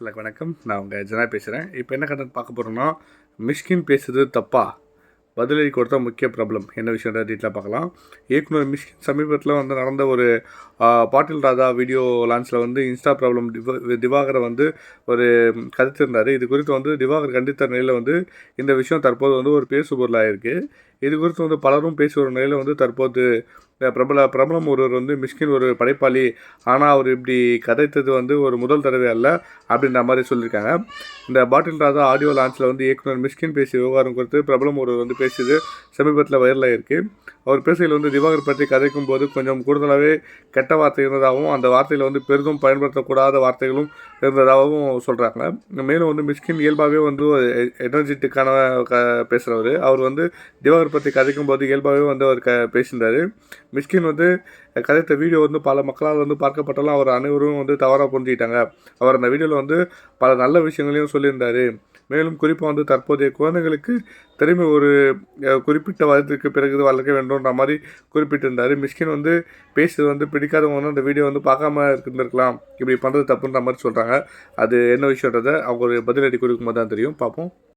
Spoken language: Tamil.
வணக்கம். நான் உங்கள் ஜனா பேசுகிறேன். இப்போ என்ன கண்டென்ட் பார்க்க போகிறோம்னா, மிஷ்கின் பேசுறது தப்பா? பதிலடி கொடுத்தா முக்கிய ப்ராப்ளம் என்ன விஷயம்ன்ற டீட்டெயிலாக பார்க்கலாம். இயக்குனர் மிஷ்கின் சமீபத்தில் நடந்த ஒரு பாட்டில் ராதா வீடியோ லான்ச்சில் இன்ஸ்டா ப்ராப்ளம் திவாகரை ஒரு கருத்திருந்தார். இது குறித்து திவாகர் கண்டித்த நிலையில் இந்த விஷயம் தற்போது ஒரு பேசுபொருளாக இருக்குது. இது குறித்து பலரும் பேசி வரும் நிலையில் தற்போது பிரபலம் ஒருவர் மிஷ்கின் ஒரு படைப்பாளி, ஆனால் அவர் இப்படி கதைத்தது ஒரு முதல் தடவை அல்ல அப்படின்ற மாதிரி சொல்லியிருக்காங்க. இந்த பாட்டில் ராதா ஆடியோ லான்ச்சில் இயக்குனர் மிஷ்கின் பேசிய விவகாரம் குறித்து பிரபலம் ஒருவர் பேசியது சமீபத்தில் வைரலாக இருக்குது. அவர் பேசுகையில் திவாகர் பற்றி கதைக்கும் போது கொஞ்சம் கூடுதலாகவே கெட்ட வார்த்தை இருந்ததாகவும், அந்த வார்த்தையில் பெரிதும் பயன்படுத்தக்கூடாத வார்த்தைகளும் இருந்ததாகவும் சொல்கிறாங்க. மேலும் மிஷ்கின் இயல்பாகவே எனர்ஜெட்டிக்கான பேசுகிறவர். அவர் திவாகர் பற்றி கதைக்கும் போது இயல்பாகவே அவர் பேசியிருந்தார். மிஷ்கின் கதைத்த வீடியோ பல மக்களால் பார்க்கப்பட்டாலும் அவர் அனைவரும் தவறாக புரிஞ்சுக்கிட்டாங்க. அவர் அந்த வீடியோவில் பல நல்ல விஷயங்களையும் சொல்லியிருந்தார். மேலும் குறிப்பாக தற்போதைய குழந்தைகளுக்கு திறமை ஒரு குறிப்பிட்ட வயதிற்கு பிறகு வளர்க்க வேண்டும்ன்ற மாதிரி குறிப்பிட்டிருந்தார். மிஷ்கின் பேசுறது பிடிக்காதவங்க அந்த வீடியோ பார்க்காம இருந்திருக்கலாம், இப்படி பண்ணுறது தப்புன்ற மாதிரி சொல்கிறாங்க. அது என்ன விஷயன்றதை அவங்க ஒரு பதிலடி கொடுக்கும் போது தான் தெரியும். பார்ப்போம்.